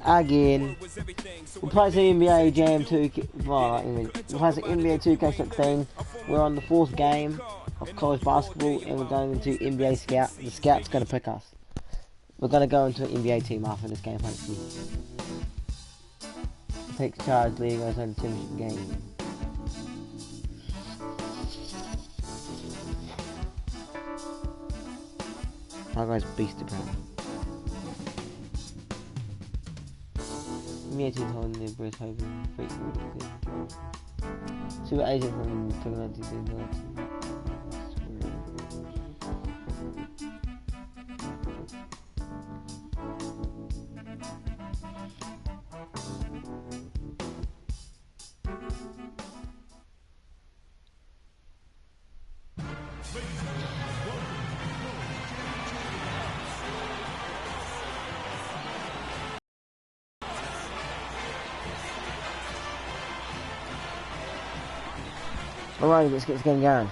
Again, we're playing some NBA Jam 2K. Well, we're playing some NBA 2K16. We're on the 4th game of college basketball, and we're going into NBA Scout. The Scout's going to pick us. We're going to go into an NBA team after this game, hopefully. Takes charge, leading us on the championship game. Our guy's beast apparently. NBA team's holding their breath, hoping fake good. Super agent from Philadelphia. Alright, let's get this game going.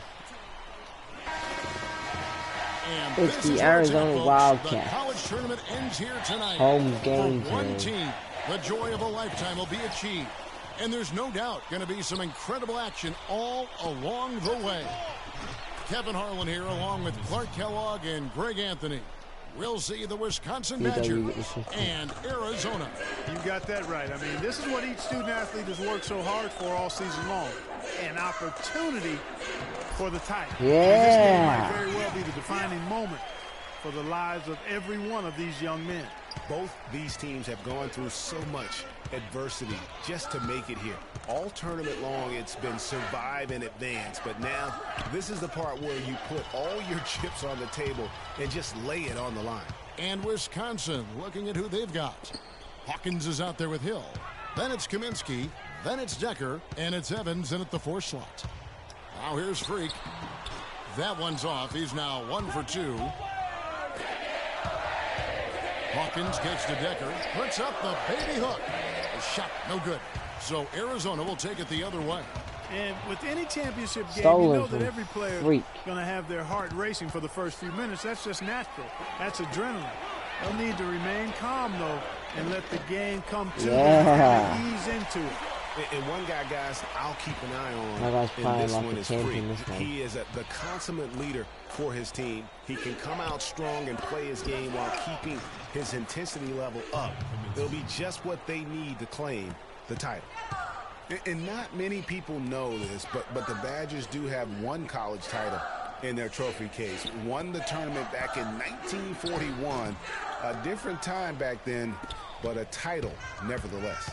It's the Arizona Wildcats. College tournament ends here tonight. Home game for one team. The joy of a lifetime will be achieved. And there's no doubt going to be some incredible action all along the way. Kevin Harlan here along with Clark Kellogg and Greg Anthony. We'll see the Wisconsin Badgers and Arizona. You got that right. I mean, this is what each student athlete has worked so hard for all season long. An opportunity for the title. Yeah. And this game might very well be the defining moment for the lives of every one of these young men. Both these teams have gone through so much adversity just to make it here. All tournament long, it's been survive and advance. But now, this is the part where you put all your chips on the table and just lay it on the line. And Wisconsin looking at who they've got. Hawkins is out there with Hill. Then it's Kaminsky. Then it's Decker. And it's Evans in at the 4 slot. Now here's Freak. That one's off. He's now 1 for 2. Hawkins gets to Decker. Puts up the baby hook. A shot. No good. So Arizona will take it the other way. And with any championship game, you know that every player is going to have their heart racing for the first few minutes. That's just natural. That's adrenaline. They'll need to remain calm, though, and let the game come to them and ease into it. And one guy, guys, I'll keep an eye on in this one is Freak. He is the consummate leader for his team. He can come out strong and play his game while keeping his intensity level up. It'll be just what they need to claim the title. And not many people know this, but the Badgers do have one college title in their trophy case. Won the tournament back in 1941. A different time back then, but a title nevertheless.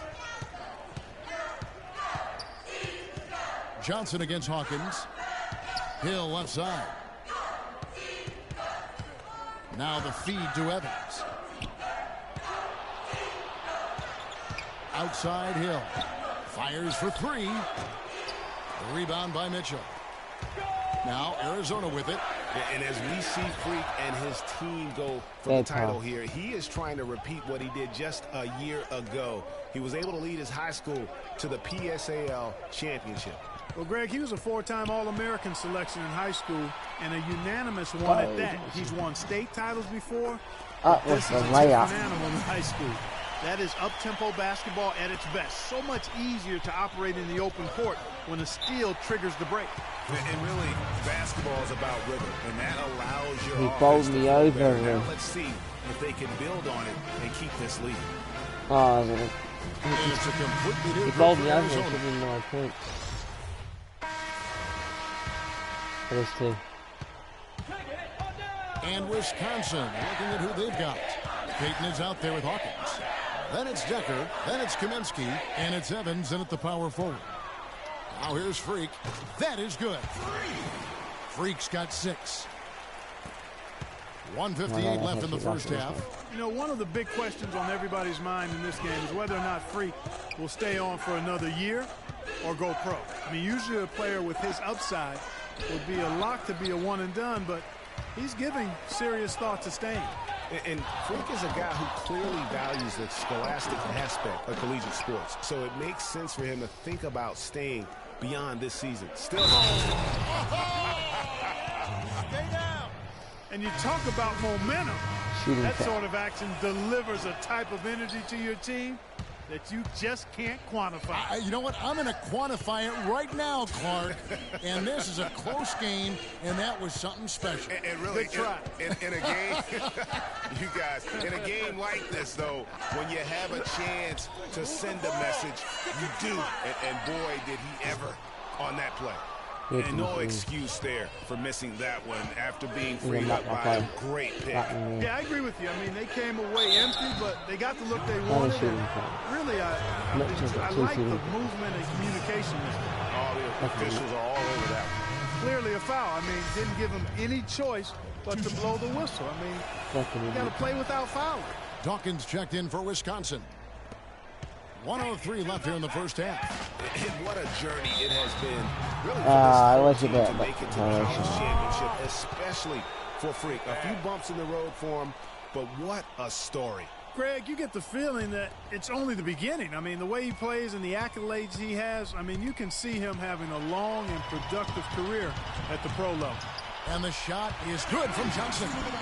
Johnson against Hawkins. Hill left side. Now the feed to Evans. Outside Hill. Fires for 3. The rebound by Mitchell. Now Arizona with it. And as we see Freak and his team go for the title here, he is trying to repeat what he did just a year ago. He was able to lead his high school to the PSAL championship. Well, Greg, he was a 4-time All-American selection in high school and a unanimous one at that. He's won state titles before. This is a different animal in high school. That is up-tempo basketball at its best. So much easier to operate in the open court when a steal triggers the break. And really, basketball is about rhythm, and that allows your offense bowled me over. Now let's see if they can build on it and keep this lead. Oh, it's a completely he bowled me over. He didn't know I could. It is too. And Wisconsin looking at who they've got. Peyton is out there with Hawkins. Then it's Decker. Then it's Kaminsky. And it's Evans in at the power forward. Now here's Freak. That is good. Freak's got 6. 1:58 left in the first half. You know, one of the big questions on everybody's mind in this game is whether or not Freak will stay on for another year or go pro. I mean, usually a player with his upside would be a lock to be a one and done, but he's giving serious thought to staying. And Freak is a guy who clearly values the scholastic aspect of collegiate sports, so it makes sense for him to think about staying beyond this season. Still Stay down. And you talk about momentum. That sort of action delivers a type of energy to your team that you just can't quantify. You know what? I'm going to quantify it right now, Clark. And this is a close game, and that was something special. And really, in a game, you guys, in a game like this, though, when you have a chance to send a message, you do. And boy, did he ever on that play. And no excuse there for missing that one after being freed up by a great pick. Yeah, I agree with you. I mean, they came away empty, but they got the look they wanted. Really, I like the movement and communication. All the officials are all over that. Clearly a foul. I mean, didn't give them any choice but to blow the whistle. I mean, you got to play without fouling. Dawkins checked in for Wisconsin. 1:03 left here in the first half. And what a journey it has been, really, for this team to make it to the conference championship, especially for Freak. A few bumps in the road for him, but what a story. Greg, you get the feeling that it's only the beginning. I mean, the way he plays and the accolades he has, I mean, you can see him having a long and productive career at the pro level. And the shot is good from Johnson. Hold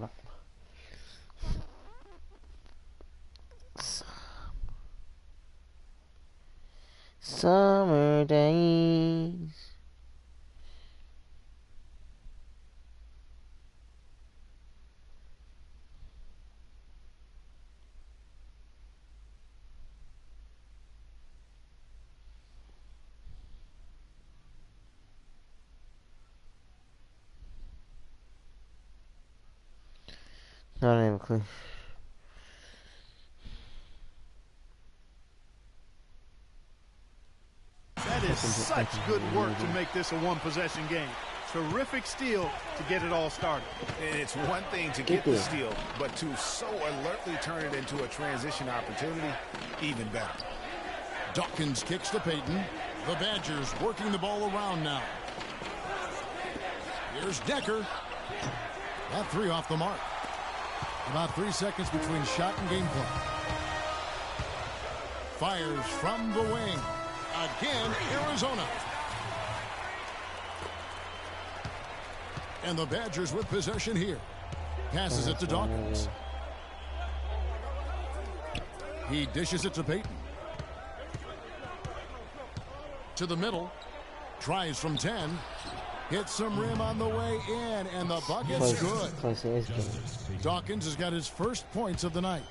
on. Summer days. I don't have a clue. That is such good work to make this a one-possession game. Terrific steal to get it all started. And it's one thing to get the steal, but to so alertly turn it into a transition opportunity, even better. Dawkins kicks to Payton. The Badgers working the ball around now. Here's Decker. That three off the mark. About 3 seconds between shot and game clock. Fires from the wing. Again, Arizona. And the Badgers with possession here. Passes it to Dawkins. He dishes it to Payton. To the middle. Tries from 10. Hits some rim on the way in, and the bucket's good. Dawkins has got his first points of the night.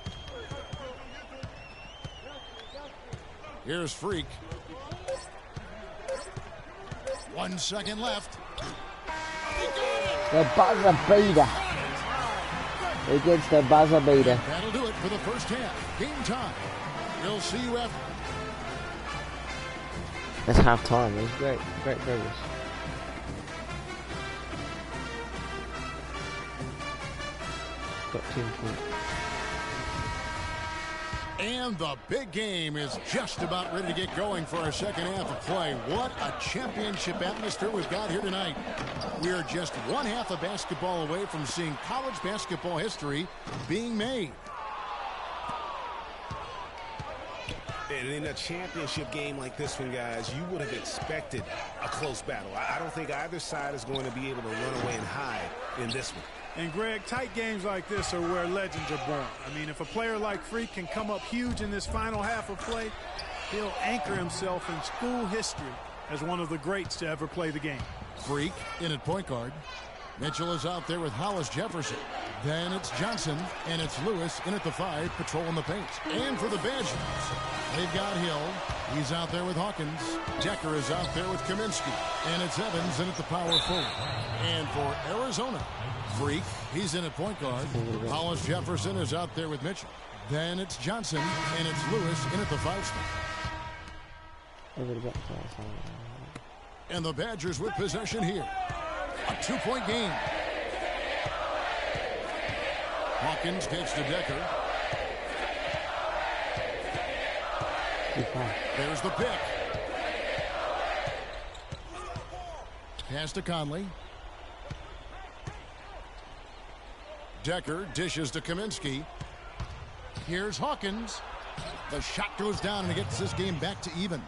Here's Freak. 1 second left. The buzzer beater. He gets the buzzer beater. That'll do it for the first half. Game time. We'll see you after. That's half time. It was great progress. Got 2 points. And the big game is just about ready to get going for our second half of play. What a championship atmosphere we've got here tonight. We are just one half of basketball away from seeing college basketball history being made. And in a championship game like this one, guys, you would have expected a close battle. I don't think either side is going to be able to run away and hide in this one. And, Greg, tight games like this are where legends are born. I mean, if a player like Freak can come up huge in this final half of play, he'll anchor himself in school history as one of the greats to ever play the game. Freak in at point guard. Mitchell is out there with Hollis Jefferson. Then it's Johnson, and it's Lewis in at the 5, patrolling the paint. And for the Badgers, they've got Hill. He's out there with Hawkins. Decker is out there with Kaminsky. And it's Evans in at the power forward. And for Arizona, Freak, he's in at point guard. Hollis Jefferson is out there with Mitchell. Then it's Johnson, and it's Lewis in at the 5 spot. And the Badgers with possession here. A 2-point game. Hawkins gets to Decker. There's the pick. Pass to Conley. Decker dishes to Kaminsky. Here's Hawkins. The shot goes down, and it gets this game back to even.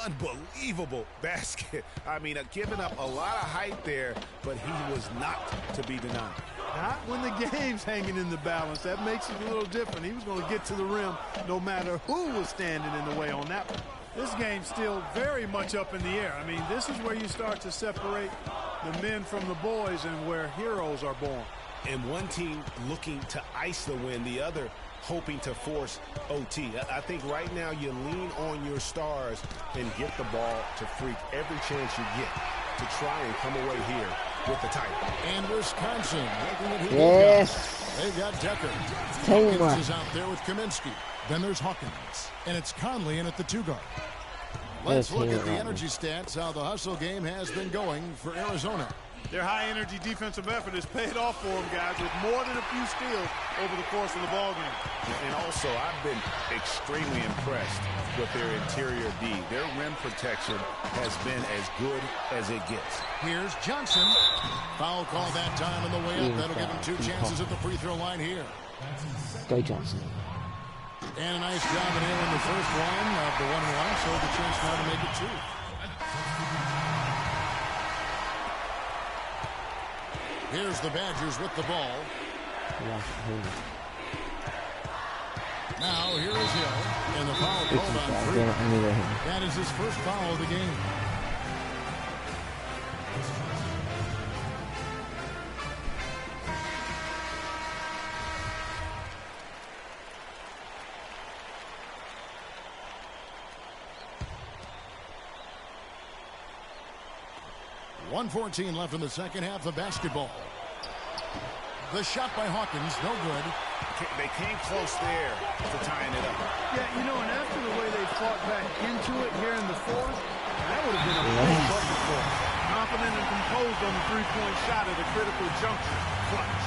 Unbelievable basket. I mean, giving up a lot of height there, but he was not to be denied. Not when the game's hanging in the balance. That makes it a little different. He was going to get to the rim no matter who was standing in the way on that one. This game's still very much up in the air. I mean, this is where you start to separate the men from the boys and where heroes are born. And one team looking to ice the win, the other hoping to force OT. I think right now you lean on your stars and get the ball to freak every chance you get to try and come away here with the title. And Wisconsin looking at who they've got Decker. Hawkins is out there with Kaminsky. Then there's Hawkins. And it's Conley in at the 2-guard. Let's look at the energy stats, how the hustle game has been going for Arizona. Their high-energy defensive effort has paid off for them, guys, with more than a few steals over the course of the ballgame. And also, I've been extremely impressed with their interior D. Their rim protection has been as good as it gets. Here's Johnson. Foul call that time on the way up. That'll give him 2 chances at the free throw line here. Go Johnson. And a nice job of nailing the first one of the 1-1, so the chance now to make it 2. Here's the Badgers with the ball. Now here is Hill, and the foul called on 3. That is his first foul of the game. .114 left in the second half of basketball. The shot by Hawkins, no good. They came close there to tying it up. Yeah, you know, and after the way they fought back into it here in the fourth, that would have been a big bucket for them. Confident and composed on the three-point shot at a critical juncture. Clutch.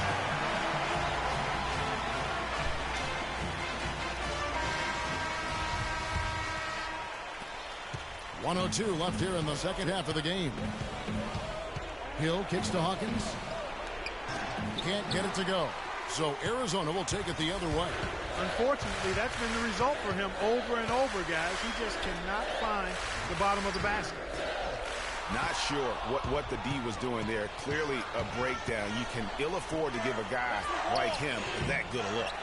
.102 left here in the second half of the game. Hill kicks to Hawkins. Can't get it to go. So Arizona will take it the other way. Unfortunately, that's been the result for him over and over, guys. He just cannot find the bottom of the basket. Not sure what the D was doing there. Clearly a breakdown. You can ill afford to give a guy like him that good a look.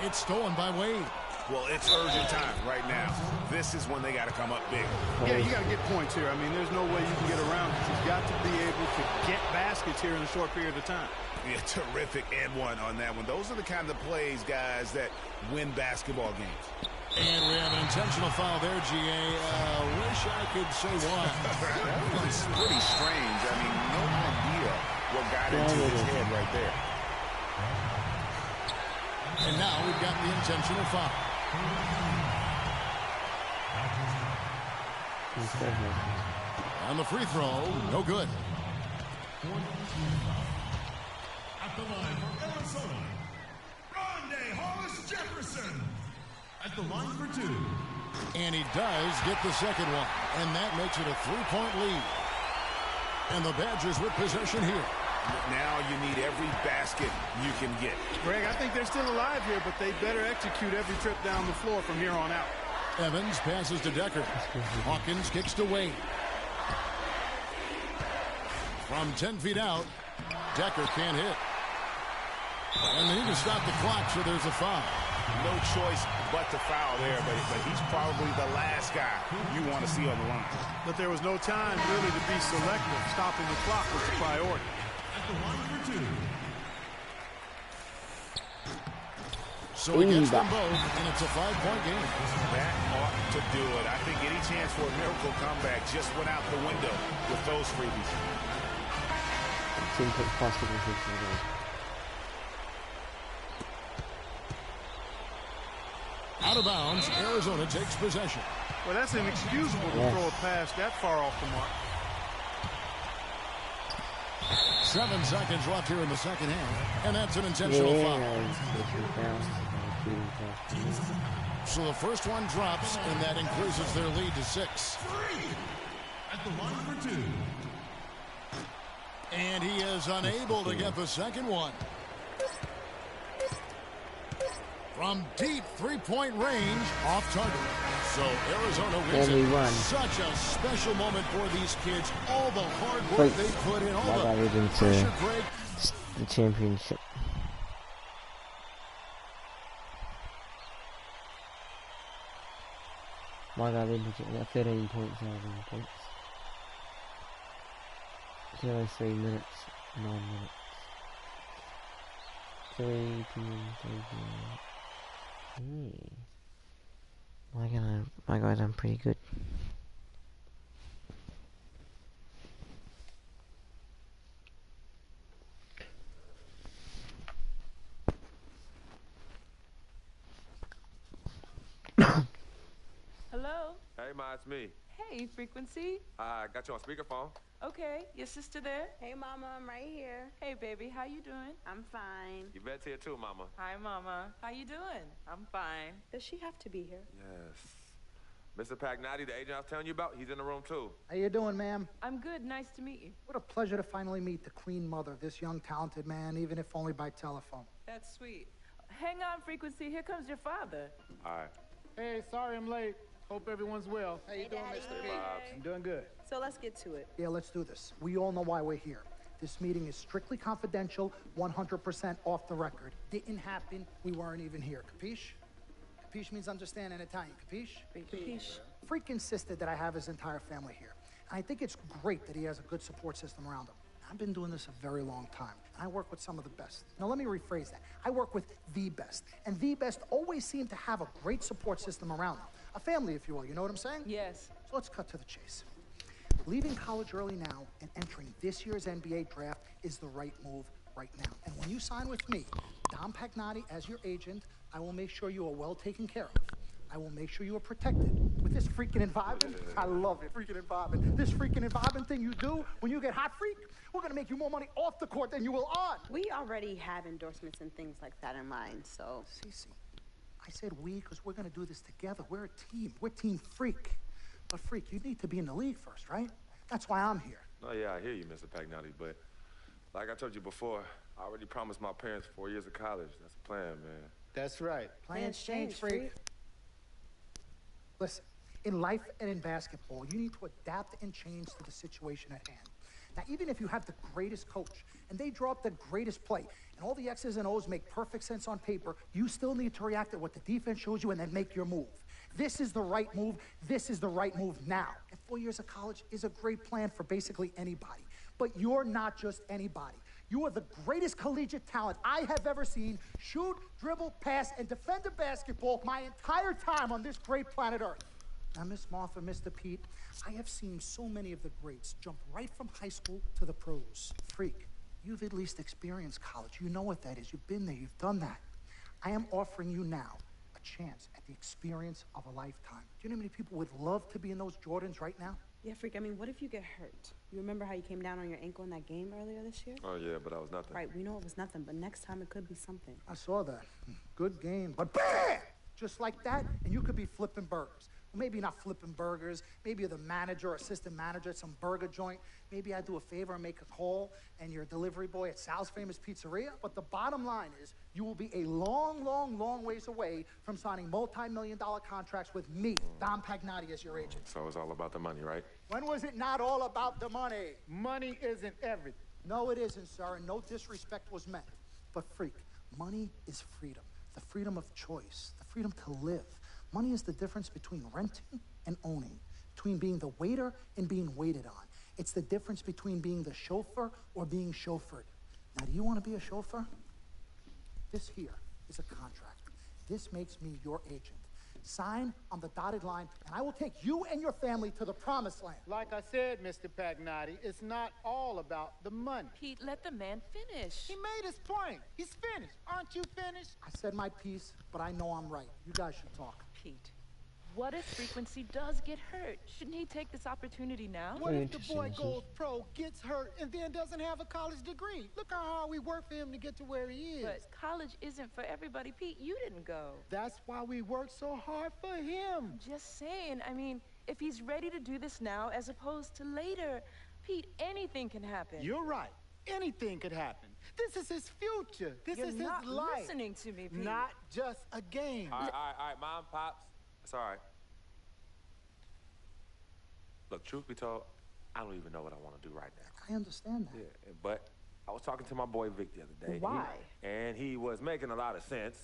It's stolen by Wade. Well, it's urgent time right now. This is when they got to come up big. Yeah, you got to get points here. I mean, there's no way you can get around it. You've got to be able to get baskets here in a short period of time. Yeah, terrific and one on that one. Those are the kind of plays, guys, that win basketball games. And we have an intentional foul there, GA. Wish I could say why. That was pretty strange. I mean, no idea what got into his head right there. And now we've got the intentional foul. On the free throw, no good. At the line for Arizona, Rondae Hollis-Jefferson. At the line for 2. And he does get the second one. And that makes it a 3-point lead. And the Badgers with possession here. Now you need every basket you can get. Greg, I think they're still alive here, but they better execute every trip down the floor from here on out. Evans passes to Decker. Hawkins kicks to Wade. From 10 feet out, Decker can't hit. And they need to stop the clock, so there's a foul. No choice but to foul there, but he's probably the last guy you want to see on the line. But there was no time really to be selective. Stopping the clock was the priority. At the line for 2. So he gets them both, and it's a 5-point game. That ought to do it. I think any chance for a miracle comeback just went out the window with those freebies. Out of bounds, Arizona takes possession. Well, that's inexcusable to throw a pass that far off the mark. 7 seconds left here in the second half, and that's an intentional foul. So the first one drops, and that increases their lead to 6. At the line for 2. And he is unable to get the second one. From deep three-point range, off target. So Arizona wins it. Such a special moment for these kids. All the hard work they put in, all the pressure break. The championship. My God, they got 13 points out of points. 3 minutes, 9 minutes. 3 p.m. 3 p.m. My guys, I'm pretty good. Hello? Hey, Ma, it's me. Hey, Frequency. I got you on speakerphone. Okay, your sister there? Hey, Mama, I'm right here. Hey, baby, how you doing? I'm fine. Yvette's here too, Mama. Hi, Mama. How you doing? I'm fine. Does she have to be here? Yes. Mr. Pagnotti, the agent I was telling you about, he's in the room too. How you doing, ma'am? I'm good. Nice to meet you. What a pleasure to finally meet the queen mother of this young, talented man, even if only by telephone. That's sweet. Hang on, Frequency. Here comes your father. All right. Hey, sorry I'm late. Hope everyone's well. How you doing, Mr. P? I'm doing good. So let's get to it. Yeah, let's do this. We all know why we're here. This meeting is strictly confidential, 100% off the record. Didn't happen. We weren't even here. Capiche? Capiche means understand in Italian. Capiche? Capiche. Freak insisted that I have his entire family here. And I think it's great that he has a good support system around him. I've been doing this a very long time, and I work with some of the best. Now, let me rephrase that. I work with the best, and the best always seem to have a great support system around them. A family, if you will, you know what I'm saying? Yes. So let's cut to the chase. Leaving college early now and entering this year's NBA draft is the right move right now. And when you sign with me, Dom Pagnotti, as your agent, I will make sure you are well taken care of. I will make sure you are protected. With this freaking environment, I love it, freaking environment. This freaking environment thing you do when you get hot, freak, we're gonna make you more money off the court than you will on. We already have endorsements and things like that in mind, so. Cece, I said we because we're gonna do this together. We're a team. We're Team Freak. But Freak, you need to be in the league first, right? That's why I'm here. Oh, yeah, I hear you, Mr. Pagnotti, but like I told you before, I already promised my parents 4 years of college. That's the plan, man. That's right. Plans change, Freak. Listen, in life and in basketball, you need to adapt and change to the situation at hand. Now, even if you have the greatest coach and they draw up the greatest play and all the X's and O's make perfect sense on paper, you still need to react to what the defense shows you and then make your move. This is the right move. This is the right move now. And 4 years of college is a great plan for basically anybody. But you're not just anybody. You are the greatest collegiate talent I have ever seen shoot, dribble, pass, and defend a basketball my entire time on this great planet Earth. Now, Miss Martha, Mr. Pete, I have seen so many of the greats jump right from high school to the pros. Freak, you've at least experienced college. You know what that is. You've been there. You've done that. I am offering you now a chance at the experience of a lifetime. Do you know how many people would love to be in those Jordans right now? Yeah, Freak, I mean, what if you get hurt? You remember how you came down on your ankle in that game earlier this year? Oh, yeah, but that was nothing. Right, we know it was nothing, but next time it could be something. I saw that. Good game. But bam! Just like that, and you could be flipping burgers. Well, maybe not flipping burgers. Maybe you're the manager or assistant manager at some burger joint. Maybe I do a favor and make a call, and you're a delivery boy at Sal's Famous Pizzeria. But the bottom line is, you will be a long, long, long ways away from signing multi-million-dollar contracts with me, Dom Pagnotti, as your agent. So it's all about the money, right? When was it not all about the money? Money isn't everything. No, it isn't, sir, and no disrespect was meant. But freak, money is freedom. The freedom of choice, the freedom to live. Money is the difference between renting and owning, between being the waiter and being waited on. It's the difference between being the chauffeur or being chauffeured. Now, do you want to be a chauffeur? This here is a contract. This makes me your agent. Sign on the dotted line, and I will take you and your family to the promised land. Like I said, Mr. Pagnotti, it's not all about the money. Pete, let the man finish. He made his point. He's finished. Aren't you finished? I said my piece, but I know I'm right. You guys should talk. Pete, what if Frequency does get hurt? Shouldn't he take this opportunity now? What if the boy goes pro, gets hurt, and then doesn't have a college degree? Look how hard we work for him to get to where he is. But college isn't for everybody. Pete, you didn't go. That's why we work so hard for him. Just saying. I mean, if he's ready to do this now as opposed to later, Pete, anything can happen. You're right. anything could happen. This is his future. This is his life. You're not listening to me, Pete. Not just a game. All right, Mom, Pops. It's all right. Look, truth be told, I don't even know what I want to do right now. I understand that. Yeah, but I was talking to my boy Vic the other day. Why? And he was making a lot of sense.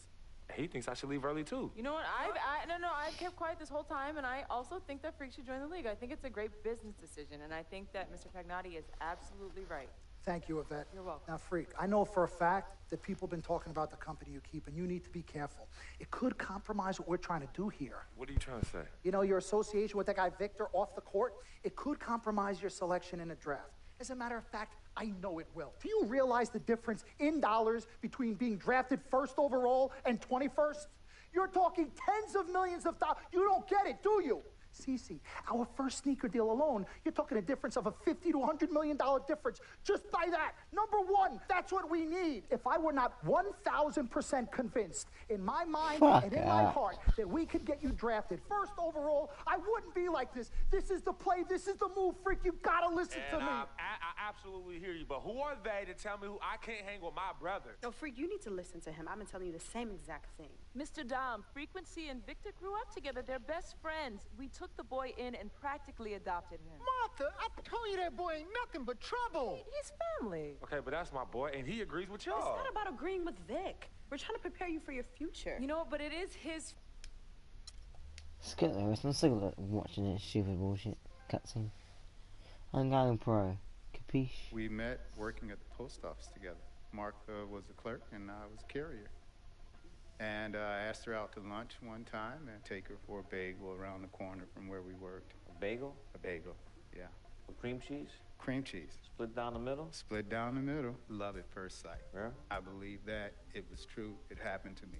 He thinks I should leave early, too. You know what? I've kept quiet this whole time, and I also think that Freak should join the league. I think it's a great business decision, and I think that Mr. Pagnotti is absolutely right. Thank you, Yvette. You're welcome. Now, Freak, I know for a fact that people have been talking about the company you keep, and you need to be careful. It could compromise what we're trying to do here. What are you trying to say? You know, your association with that guy Victor off the court, it could compromise your selection in a draft. As a matter of fact, I know it will. Do you realize the difference in dollars between being drafted first overall and 21st? You're talking tens of millions of dollars. You don't get it, do you? Cece, our first sneaker deal alone, you're talking a difference of a $50 to $100 million difference just by that. Number one, that's what we need. If I were not 1,000% convinced in my mind and in my heart that we could get you drafted first overall, I wouldn't be like this. This is the play. This is the move, Freak. You gotta listen to me. I absolutely hear you, but who are they to tell me who I can't hang with my brother? No, Freak, you need to listen to him. I've been telling you the same exact thing. Mr. Dom, Frequency and Victor grew up together. They're best friends. We took the boy in and practically adopted him. Martha, I told you that boy ain't nothing but trouble. He's family. Okay, but that's my boy, and he agrees with y'all. It's not about agreeing with Vic. We're trying to prepare you for your future. You know what, but it is his... Skip the rest. I'm sick of watching this stupid bullshit cutscene. I'm going pro. Capiche? We met working at the post office together. Mark was a clerk, and I was a carrier. And I asked her out to lunch one time and take her for a bagel around the corner from where we worked. A bagel? A bagel, yeah. With cream cheese? Cream cheese. Split down the middle? Split down the middle. Love at first sight. Yeah? I believe that. It was true. It happened to me.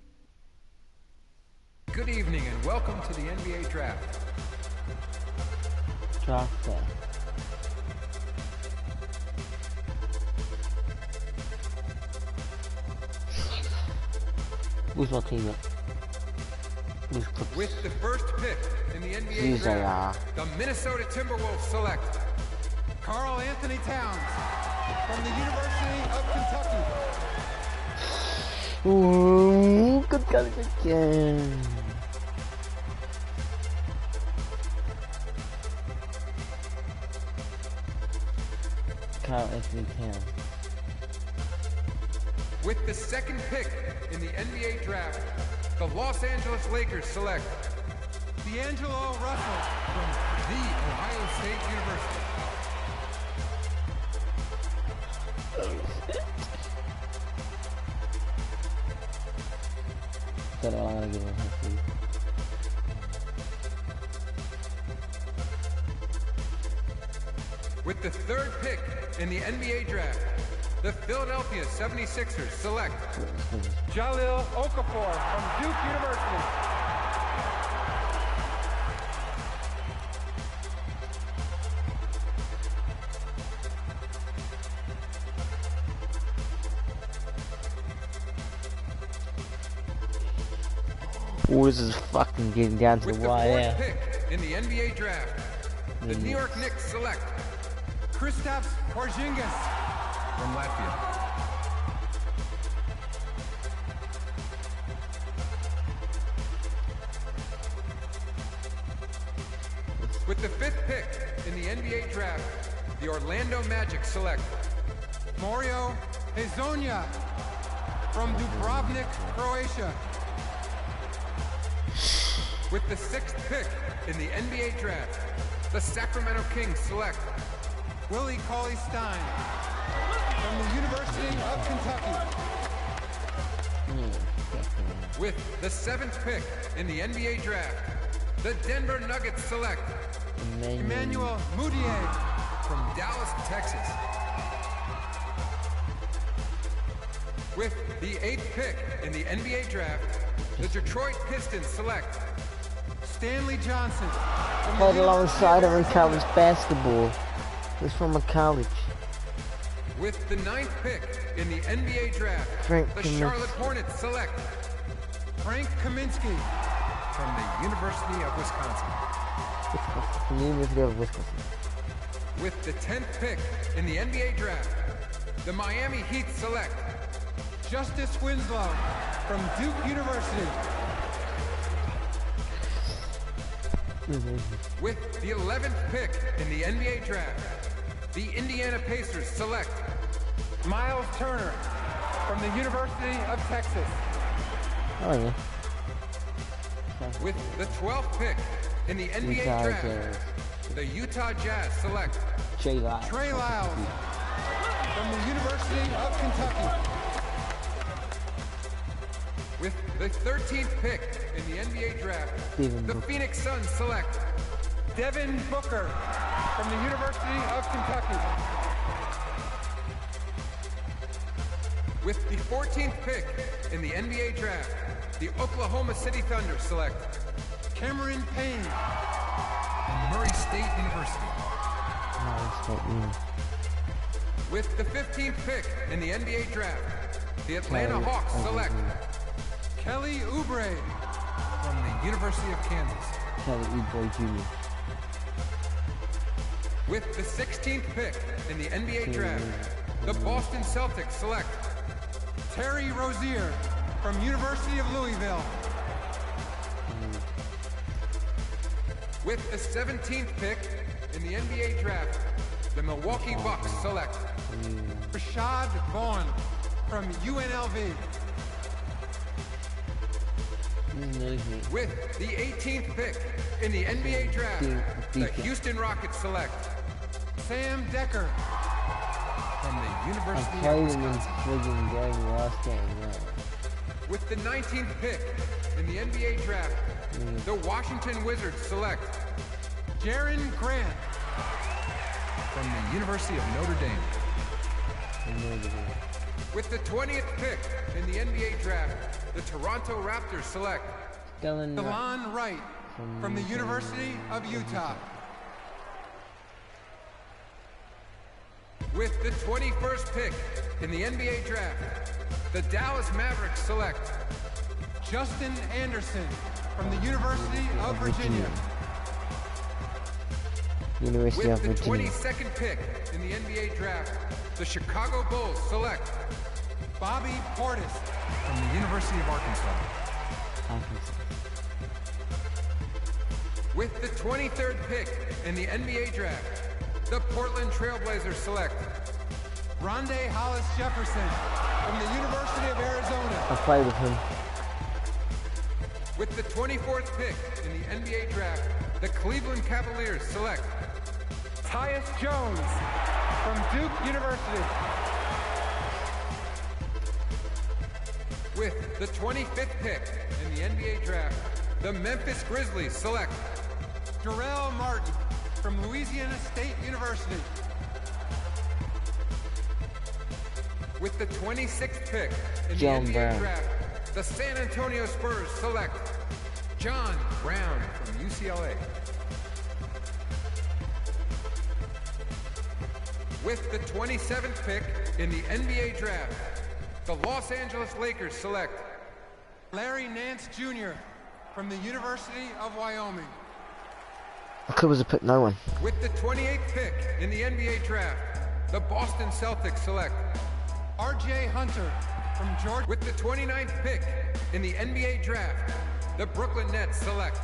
Good evening and welcome to the NBA Draft. Draft day. Who's my team? With the first pick in the NBA draft, the Minnesota Timberwolves select Karl Anthony Towns from the University of Kentucky. Ooh, good college again. Karl Anthony Towns. With the second pick in the NBA draft, the Los Angeles Lakers select D'Angelo Russell from The Ohio State University. That's all I'm gonna give him. With the third pick in the NBA draft, the Philadelphia 76ers select Jahlil Okafor from Duke University. Oh, this is fucking getting down to the wire. With the fourth pick in the NBA draft, the New York Knicks select Kristaps Porzingis from Latvia. With the fifth pick in the NBA draft, the Orlando Magic select Mario Hezonja from Dubrovnik, Croatia. With the sixth pick in the NBA draft, the Sacramento Kings select Willie Cauley-Stein from the University of Kentucky. With the seventh pick in the NBA draft, the Denver Nuggets select Emmanuel Mudiay from Dallas, Texas. With the eighth pick in the NBA draft, the Detroit Pistons select Stanley Johnson. Played alongside him in college basketball. He's from a college. With the ninth pick in the NBA draft, the Charlotte Hornets select Frank Kaminsky from the University of Wisconsin. From the University of Wisconsin. With the 10th pick in the NBA draft, the Miami Heat select Justice Winslow from Duke University. With the 11th pick in the NBA draft, the Indiana Pacers select Miles Turner from the University of Texas. Oh, yeah. With the 12th pick in the NBA draft, the Utah Jazz select Trey Lyles from the University of Kentucky. With the 13th pick in the NBA draft, the Phoenix Suns select Devin Booker from the University of Kentucky. With the 14th pick in the NBA draft, the Oklahoma City Thunder select Cameron Payne from Murray State University. With the 15th pick in the NBA draft, the Atlanta Hawks select Kelly Oubre from the University of Kansas. Kelly Oubre Jr. With the 16th pick in the NBA draft, the Boston Celtics select Terry Rozier from University of Louisville. With the 17th pick in the NBA draft, the Milwaukee Bucks select Rashad Vaughn from UNLV. With the 18th pick in the NBA draft, the Houston Rockets select Sam Decker from the University of Wisconsin. With the 19th pick in the NBA draft, the Washington Wizards select Jaren Grant from the University of Notre Dame. With the 20th pick in the NBA draft, the Toronto Raptors select DeLon Wright from the University of Utah. With the 21st pick in the NBA draft, the Dallas Mavericks select Justin Anderson from the University of Virginia. With the 22nd pick in the NBA draft, the Chicago Bulls select Bobby Portis from the University of Arkansas. With the 23rd pick in the NBA draft, the Portland Trailblazers select Rondé Hollis Jefferson from the University of Arizona. I played with him. With the 24th pick in the NBA draft, the Cleveland Cavaliers select Tyus Jones from Duke University. With the 25th pick in the NBA draft, the Memphis Grizzlies select Jarrell Martin from Louisiana State University. With the 26th pick in the NBA draft, the San Antonio Spurs select John Brown from UCLA. With the 27th pick in the NBA draft, the Los Angeles Lakers select Larry Nance Jr. from the University of Wyoming. I could have put no one. With the 28th pick in the NBA draft, the Boston Celtics select R.J. Hunter from Georgia. With the 29th pick in the NBA draft, the Brooklyn Nets select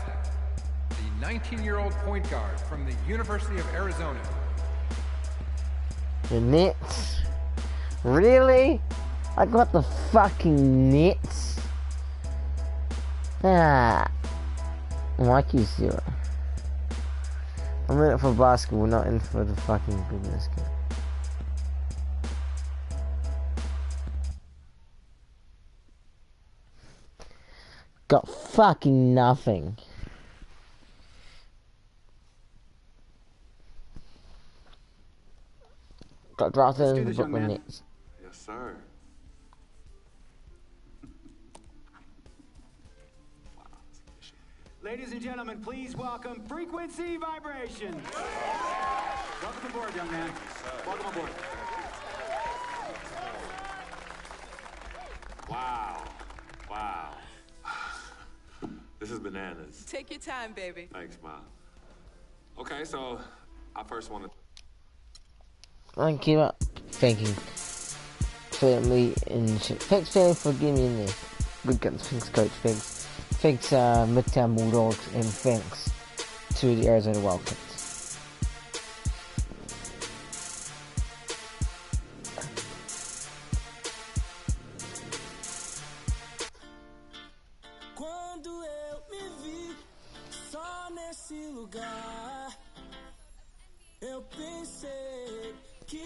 the 19-year-old point guard from the University of Arizona. The Nets? Really? I got the fucking Nets? Mikey 0. I'm in it for basketball, not in for the fucking goodness. Got fucking nothing. Got drafted in the Brooklyn Nets. Yes, sir. Ladies and gentlemen, please welcome Frequency Vibration. Welcome aboard, young man. Welcome aboard. Wow. Wow. This is bananas. Take your time, baby. Thanks, Ma. Okay, so I first want to... I keep up thinking. family, and thanks family for getting me in there. Good guns, thanks coach, thanks Midtown Bulldogs, and thanks to the Arizona Wildcats.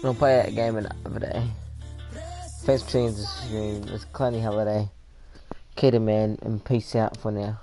I'll play that game another day. Thanks for seeing this stream. It's Clanny Holiday. Kid man, and peace out for now.